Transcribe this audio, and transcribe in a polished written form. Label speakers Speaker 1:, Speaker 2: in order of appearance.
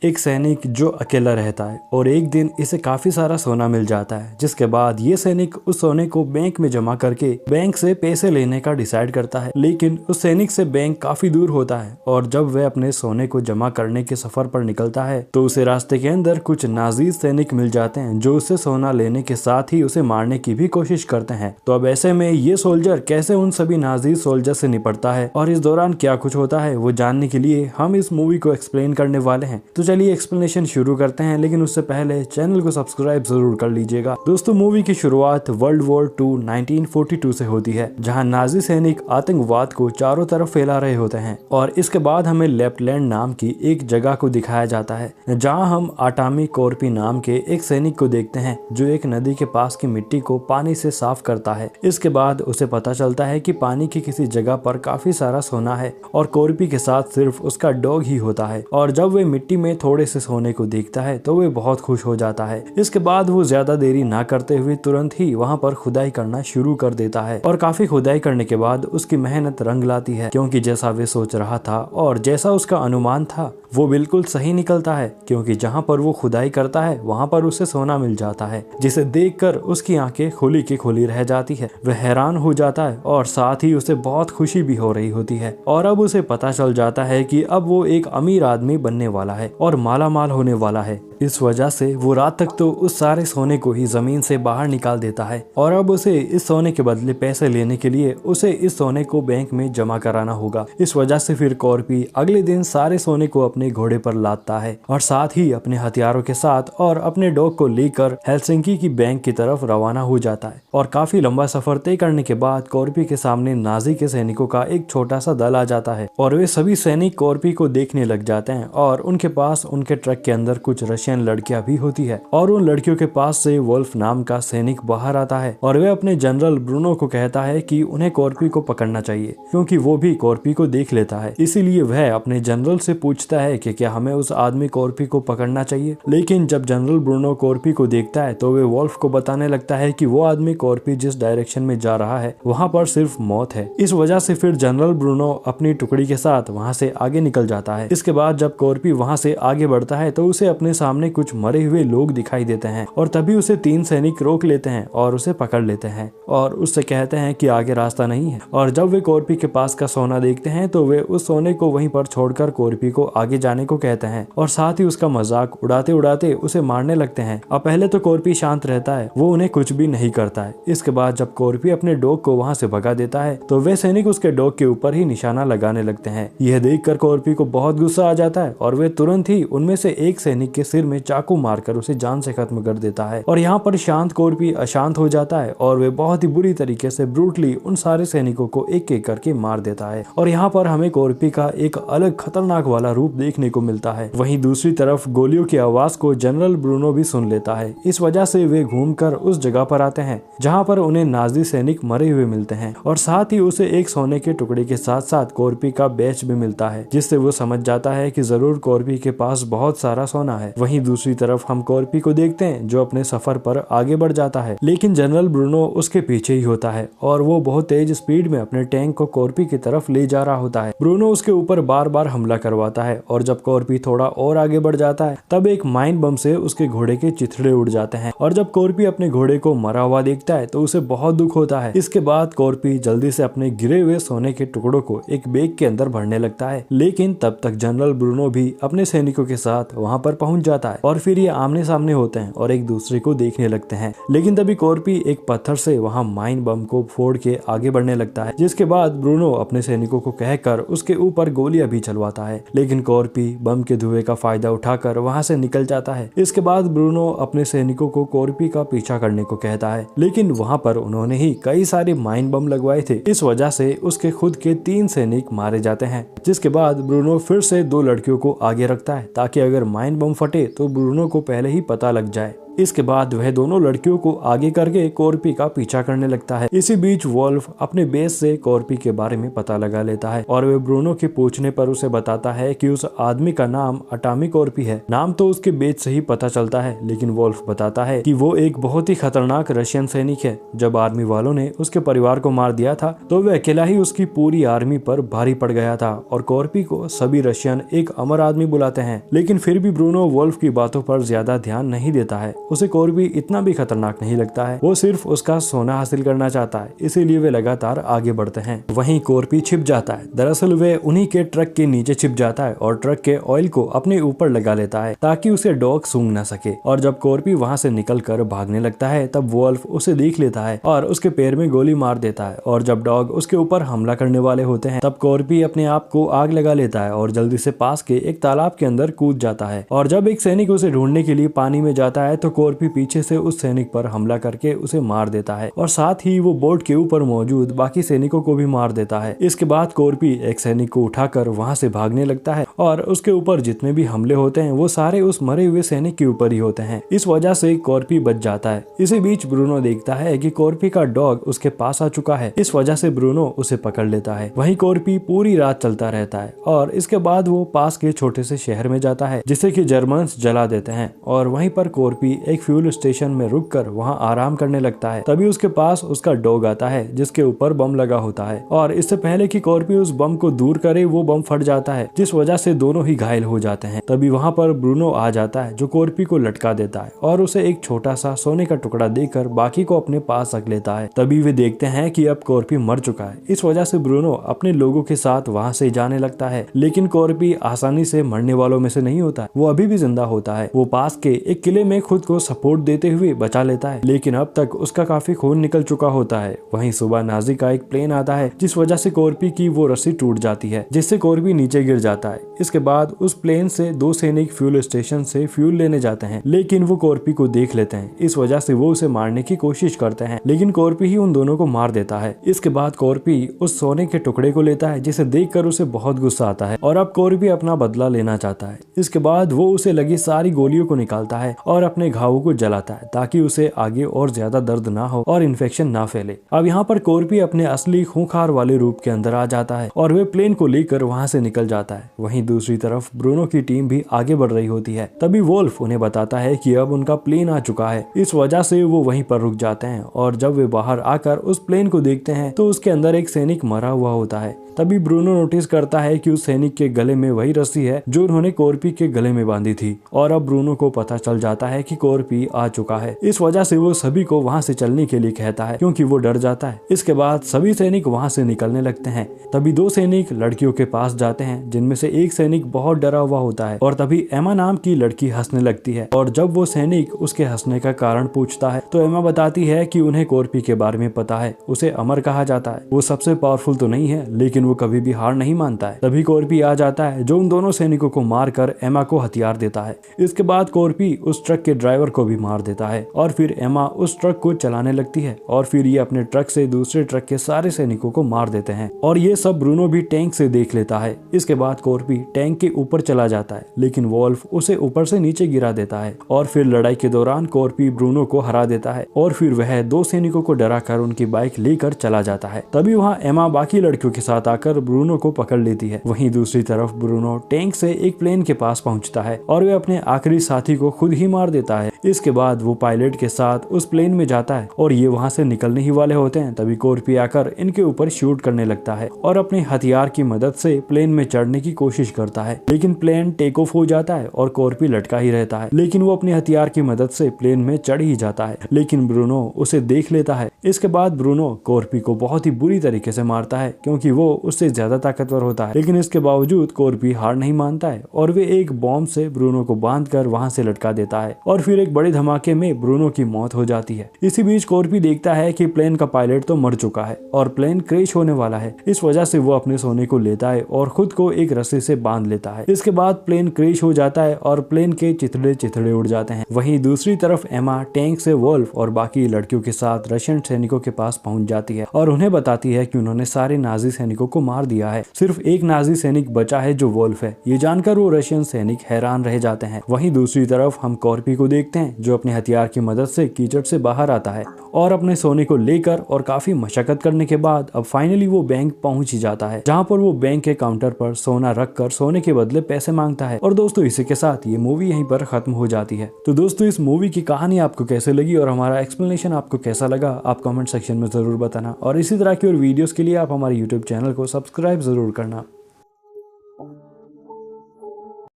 Speaker 1: एक सैनिक जो अकेला रहता है और एक दिन इसे काफी सारा सोना मिल जाता है, जिसके बाद ये सैनिक उस सोने को बैंक में जमा करके बैंक से पैसे लेने का डिसाइड करता है। लेकिन उस सैनिक से बैंक काफी दूर होता है और जब वह अपने सोने को जमा करने के सफर पर निकलता है तो उसे रास्ते के अंदर कुछ नाजीज सैनिक मिल जाते हैं जो उससे सोना लेने के साथ ही उसे मारने की भी कोशिश करते हैं। तो अब ऐसे में ये सोल्जर कैसे उन सभी नाजीज सोल्जर से निपटता है और इस दौरान क्या कुछ होता है वो जानने के लिए हम इस मूवी को एक्सप्लेन करने वाले हैं। तो चलिए एक्सप्लेनेशन शुरू करते हैं, लेकिन उससे पहले चैनल को सब्सक्राइब जरूर कर लीजिएगा। दोस्तों, मूवी की शुरुआत वर्ल्ड वॉर 2 1942 से होती है, जहां नाजी सैनिक आतंकवाद को चारों तरफ फैला रहे होते हैं और इसके बाद हमें लेफ्टलैंड नाम की एक जगह को दिखाया जाता है, जहां हम आटामी कोर्पी नाम के एक सैनिक को देखते हैं जो एक नदी के पास की मिट्टी को पानी से साफ करता है। इसके बाद उसे पता चलता है कि पानी की किसी जगह पर काफी सारा सोना है और कोर्पी के साथ सिर्फ उसका डॉग ही होता है। और जब वे मिट्टी में थोड़े से सोने को देखता है तो वे बहुत खुश हो जाता है। इसके बाद वो ज्यादा देरी ना करते हुए तुरंत ही वहाँ पर खुदाई करना शुरू कर देता है और काफी खुदाई करने के बाद उसकी मेहनत रंग लाती है, क्योंकि जैसा वे सोच रहा था और जैसा उसका अनुमान था वो बिल्कुल सही निकलता है, क्योंकि जहाँ पर वो खुदाई करता है वहाँ पर उसे सोना मिल जाता है, जिसे देखकर उसकी आंखें खुली की खुली रह जाती है। वह हैरान हो जाता है और साथ ही उसे बहुत खुशी भी हो रही होती है और अब उसे पता चल जाता है कि अब वो एक अमीर आदमी बनने वाला है और माला माल होने वाला है। इस वजह से वो रात तक तो उस सारे सोने को ही जमीन से बाहर निकाल देता है और अब उसे इस सोने के बदले पैसे लेने के लिए उसे इस सोने को बैंक में जमा कराना होगा। इस वजह से फिर कॉर्पी अगले दिन सारे सोने को अपने घोड़े पर लादता है और साथ ही अपने हथियारों के साथ और अपने डॉग को लेकर हेलसिंकी की बैंक की तरफ रवाना हो जाता है। और काफी लंबा सफर तय करने के बाद कॉर्पी के सामने नाजी के सैनिकों का एक छोटा सा दल आ जाता है और वे सभी सैनिक कॉर्पी को देखने लग जाते हैं और उनके पास उनके ट्रक के अंदर कुछ रशियन लड़कियां भी होती है और उन लड़कियों के पास से वुल्फ नाम का सैनिक बाहर आता है और वे अपने जनरल ब्रूनो को कहता है कि उन्हें कॉर्पी को पकड़ना चाहिए, क्योंकि वो भी कॉर्पी को देख लेता है। इसीलिए वह अपने जनरल से पूछता है कि क्या हमें उस आदमी कॉर्पी को पकड़ना चाहिए। लेकिन जब जनरल ब्रूनो कॉर्पी को देखता है तो वे वुल्फ को बताने लगता है कि वो आदमी कॉर्पी जिस डायरेक्शन में जा रहा है वहाँ पर सिर्फ मौत है। इस वजह से फिर जनरल ब्रूनो अपनी टुकड़ी के साथ वहाँ से आगे निकल जाता है। इसके बाद जब कॉर्पी वहाँ से आगे बढ़ता है तो उसे अपने सामने कुछ मरे हुए लोग दिखाई देते हैं और तभी उसे 3 सैनिक रोक लेते हैं और उसे पकड़ लेते हैं और उससे कहते हैं कि आगे रास्ता नहीं है। और जब वे कॉर्पी के पास का सोना देखते हैं तो वे उस सोने को वहीं पर छोड़कर कॉर्पी को आगे जाने को कहते हैं और साथ ही उसका मजाक उड़ाते उड़ाते उसे मारने लगते हैं। अब पहले तो कॉर्पी शांत रहता है, वो उन्हें कुछ भी नहीं करता है। इसके बाद जब कॉर्पी अपने डॉग को वहाँ से भगा देता है तो वे सैनिक उसके डॉग के ऊपर ही निशाना लगाने लगते हैं। यह देखकर कॉर्पी को बहुत गुस्सा आ जाता है और वे तुरंत ही उनमें से एक सैनिक के सिर में चाकू मारकर उसे जान से खत्म कर देता है। और यहाँ पर शांत कॉर्पी अशांत हो जाता है और वे बहुत ही बुरी तरीके से ब्रूटली उन सारे सैनिकों को एक एक करके मार देता है। और यहाँ पर हमें कॉर्पी का एक अलग खतरनाक वाला रूप देखने को मिलता है। वहीं दूसरी तरफ गोलियों की आवाज को जनरल ब्रूनो भी सुन लेता है। इस वजह से वे घूमकर उस जगह पर आते हैं जहाँ पर उन्हें नाजी सैनिक मरे हुए मिलते हैं और साथ ही उसे एक सोने के टुकड़े के साथ साथ कॉर्पी का बैच भी मिलता है, जिससे वो समझ जाता है कि जरूर कॉर्पी के पास बहुत सारा सोना है। वहीं दूसरी तरफ हम कॉर्पी को देखते हैं जो अपने सफर पर आगे बढ़ जाता है, लेकिन जनरल ब्रूनो उसके पीछे ही होता है और वो बहुत तेज स्पीड में अपने टैंक को कॉर्पी की तरफ ले जा रहा होता है। ब्रूनो उसके ऊपर बार बार हमला करवाता है और जब कॉर्पी थोड़ा और आगे बढ़ जाता है तब एक माइन बम से उसके घोड़े के चिथड़े उड़ जाते हैं और जब कॉर्पी अपने घोड़े को मरा हुआ देखता है तो उसे बहुत दुख होता है। इसके बाद कॉर्पी जल्दी से अपने गिरे हुए सोने के टुकड़ों को एक बैग के अंदर भरने लगता है, लेकिन तब तक जनरल ब्रूनो भी अपने सैनिकों के साथ वहाँ पर पहुँच जाता है और फिर ये आमने सामने होते हैं और एक दूसरे को देखने लगते हैं। लेकिन तभी कॉर्पी एक पत्थर से वहाँ माइन बम को फोड़ के आगे बढ़ने लगता है, जिसके बाद ब्रूनो अपने सैनिकों को कहकर उसके ऊपर गोलियां भी चलवाता है, लेकिन कॉर्पी बम के धुएं का फायदा उठाकर वहाँ से निकल जाता है। इसके बाद ब्रूनो अपने सैनिकों को कॉर्पी का पीछा करने को कहता है, लेकिन वहाँ पर उन्होंने ही कई सारे माइन बम लगवाए थे। इस वजह से उसके खुद के 3 सैनिक मारे जाते हैं, जिसके बाद ब्रूनो फिर से 2 लड़कियों को आगे रखता है ताकि अगर माइन बम फटे तो ब्रूनो को पहले ही पता लग जाए। इसके बाद वह दोनों लड़कियों को आगे करके कॉर्पी का पीछा करने लगता है। इसी बीच वोल्फ अपने बेस से कॉर्पी के बारे में पता लगा लेता है और वह ब्रूनो के पूछने पर उसे बताता है कि उस आदमी का नाम अटामी कॉर्पी है। नाम तो उसके बेस से ही पता चलता है, लेकिन वोल्फ बताता है कि वो एक बहुत ही खतरनाक रशियन सैनिक है। जब आर्मी वालों ने उसके परिवार को मार दिया था तो वह अकेला ही उसकी पूरी आर्मी पर भारी पड़ गया था और कॉर्पी को सभी रशियन एक अमर आदमी बुलाते हैं। लेकिन फिर भी ब्रूनो वोल्फ की बातों पर ज्यादा ध्यान नहीं देता है। उसे कॉर्पी इतना भी खतरनाक नहीं लगता है, वो सिर्फ उसका सोना हासिल करना चाहता है, इसीलिए वे लगातार आगे बढ़ते हैं। वहीं कॉर्पी छिप जाता है। दरअसल वे उन्हीं के ट्रक के नीचे छिप जाता है और ट्रक के ऑयल को अपने ऊपर लगा लेता है ताकि उसे डॉग सूंघ न सके। और जब कॉर्पी वहां से निकल कर भागने लगता है तब वोल्फ उसे देख लेता है और उसके पैर में गोली मार देता है। और जब डॉग उसके ऊपर हमला करने वाले होते हैं तब कॉर्पी अपने आप को आग लगा लेता है और जल्दी से पास के एक तालाब के अंदर कूद जाता है। और जब एक सैनिक उसे ढूंढने के लिए पानी में जाता है तो कॉर्पी पीछे से उस सैनिक पर हमला करके उसे मार देता है और साथ ही वो बोट के ऊपर मौजूद बाकी सैनिकों को भी मार देता है। इसके बाद कॉर्पी एक सैनिक को उठाकर वहां से भागने लगता है और उसके ऊपर जितने भी हमले होते हैं वो सारे उस मरे हुए सैनिक के ऊपर ही होते हैं। इस वजह से कॉर्पी बच जाता है। इसी बीच ब्रूनो देखता है कि कॉर्पी का डॉग उसके पास आ चुका है। इस वजह से ब्रूनो उसे पकड़ लेता है। वहीं कॉर्पी पूरी रात चलता रहता है और इसके बाद वो पास के छोटे से शहर में जाता है जिसे कि जर्मन्स जला देते हैं। और वहीं पर कॉर्पी एक फ्यूल स्टेशन में रुककर वहां आराम करने लगता है। तभी उसके पास उसका डॉग आता है जिसके ऊपर बम लगा होता है और इससे पहले कि कॉर्पी उस बम को दूर करे वो बम फट जाता है जिस वजह से दोनों ही घायल हो जाते हैं। तभी वहां पर ब्रूनो आ जाता है जो कॉर्पी को लटका देता है और उसे एक छोटा सा सोने का टुकड़ा देकर बाकी को अपने पास रख लेता है। तभी वे देखते हैं कि अब कॉर्पी मर चुका है। इस वजह से ब्रूनो अपने लोगों के साथ वहां से जाने लगता है, लेकिन कॉर्पी आसानी से मरने वालों में से नहीं होता, वो अभी भी जिंदा होता है। वो पास के एक किले में खुद को सपोर्ट देते हुए बचा लेता है, लेकिन अब तक उसका काफी खून निकल चुका होता है। वहीं सुबह नाजी का एक प्लेन आता है जिस वजह से कॉर्पी की वो रस्सी टूट जाती है जिससे कॉर्पी नीचे गिर जाता है। इसके बाद उस प्लेन से दो सैनिक फ्यूल स्टेशन से फ्यूल लेने जाते हैं, लेकिन वो कॉर्पी को देख लेते हैं। इस वजह से वो उसे मारने की कोशिश करते हैं, लेकिन कॉर्पी ही उन दोनों को मार देता है। इसके बाद कॉर्पी उस सोने के टुकड़े को लेता है जिसे देखकर उसे बहुत गुस्सा आता है और अब कॉर्पी अपना बदला लेना चाहता है। इसके बाद वो उसे लगी सारी गोलियों को निकालता है और अपने घावों को जलाता है ताकि उसे आगे और ज्यादा दर्द ना हो और इन्फेक्शन ना फैले। अब यहाँ पर कॉर्पी अपने असली खूंखार वाले रूप के अंदर आ जाता है और वे प्लेन को लेकर वहाँ से निकल जाता है। वहीं दूसरी तरफ ब्रूनो की टीम भी आगे बढ़ रही होती है। तभी वोल्फ उन्हें बताता है कि अब उनका प्लेन आ चुका है। इस वजह से वो वहीं पर रुक जाते हैं और जब वे बाहर आकर उस प्लेन को देखते हैं तो उसके अंदर एक सैनिक मरा हुआ होता है। तभी ब्रूनो नोटिस करता है कि उस सैनिक के गले में वही रस्सी है जो उन्होंने कॉर्पी के गले में बांधी थी और अब ब्रूनो को पता चल जाता है कि कॉर्पी आ चुका है। इस वजह से वो सभी को वहां से चलने के लिए कहता है क्योंकि वो डर जाता है। इसके बाद सभी सैनिक वहां से निकलने लगते हैं। तभी दो सैनिक लड़कियों के पास जाते हैं जिनमें से एक सैनिक बहुत डरा हुआ होता है और तभी एमा नाम की लड़की हंसने लगती है और जब वो सैनिक उसके हंसने का कारण पूछता है तो एमा बताती है कि उन्हें कॉर्पी के बारे में पता है, उसे अमर कहा जाता है। वो सबसे पावरफुल तो नहीं है लेकिन वो कभी भी हार नहीं मानता है। तभी कॉर्पी आ जाता है जो उन दोनों सैनिकों को मारकर एमा को हथियार देता है। इसके बाद कॉर्पी उस ट्रक के ड्राइवर को भी मार देता है और फिर एमा उस ट्रक को चलाने लगती है और फिर ये अपने ट्रक से दूसरे ट्रक के सारे सैनिकों को मार देते हैं और ये सब ब्रूनो भी टैंक से देख लेता है। इसके बाद कॉर्पी टैंक के ऊपर चला जाता है लेकिन वोल्फ उसे ऊपर से नीचे गिरा देता है और फिर लड़ाई के दौरान कॉर्पी ब्रूनो को हरा देता है और फिर वह दो सैनिकों को डराकर उनकी बाइक लेकर चला जाता है। तभी वहाँ एमा बाकी लड़कियों के साथ आकर ब्रूनो को पकड़ लेती है। वहीं दूसरी तरफ ब्रूनो टैंक से एक प्लेन के पास पहुंचता है और वे अपने आखिरी साथी को खुद ही मार देता है। इसके बाद वो पायलट के साथ उस प्लेन में जाता है और ये वहां से निकलने ही वाले होते हैं। तभी कॉर्पी आकर इनके ऊपर शूट करने लगता है और अपने हथियार की मदद से प्लेन में चढ़ने की कोशिश करता है, लेकिन प्लेन टेक ऑफ हो जाता है और कॉर्पी लटका ही रहता है। लेकिन वो अपने हथियार की मदद से प्लेन में चढ़ ही जाता है, लेकिन ब्रूनो उसे देख लेता है। इसके बाद ब्रूनो कॉर्पी को बहुत ही बुरी तरीके से मारता है क्योंकि वो उससे ज्यादा ताकतवर होता है, लेकिन इसके बावजूद कॉर्पी हार नहीं मानता है और वे एक बॉम्ब से ब्रूनो को बांधकर वहां से लटका देता है और फिर एक बड़े धमाके में ब्रूनो की मौत हो जाती है। इसी बीच कॉर्पी देखता है कि प्लेन का पायलट तो मर चुका है और प्लेन क्रैश होने वाला है। इस वजह से वो अपने सोने को लेता है और खुद को एक रस्सी से बांध लेता है। इसके बाद प्लेन क्रैश हो जाता है और प्लेन के चिथड़े चिथड़े उड़ जाते हैं। वहीं दूसरी तरफ एमा टैंक से वोल्फ और बाकी लड़कियों के साथ रशियन सैनिकों के पास पहुंच जाती है और उन्हें बताती है कि उन्होंने सारे नाजी सैनिकों को मार दिया है, सिर्फ एक नाजी सैनिक बचा है जो वोल्फ है। ये जानकर वो रशियन सैनिक हैरान रह जाते हैं। वहीं दूसरी तरफ हम कॉर्पी को देखते देखते हैं जो अपने हथियार की मदद से कीचड़ से बाहर आता है और अपने सोने को लेकर और काफी मशक्कत करने के बाद अब फाइनली वो बैंक पहुंच ही जाता है, जहां पर वो बैंक के काउंटर पर सोना रखकर सोने के बदले पैसे मांगता है। और दोस्तों इसी के साथ ये मूवी यहीं पर खत्म हो जाती है। तो दोस्तों इस मूवी की कहानी आपको कैसे लगी और हमारा एक्सप्लेनेशन आपको कैसा लगा, आप कमेंट सेक्शन में जरूर बताना और इसी तरह की और वीडियोस के लिए आप हमारे यूट्यूब चैनल को सब्सक्राइब जरूर करना।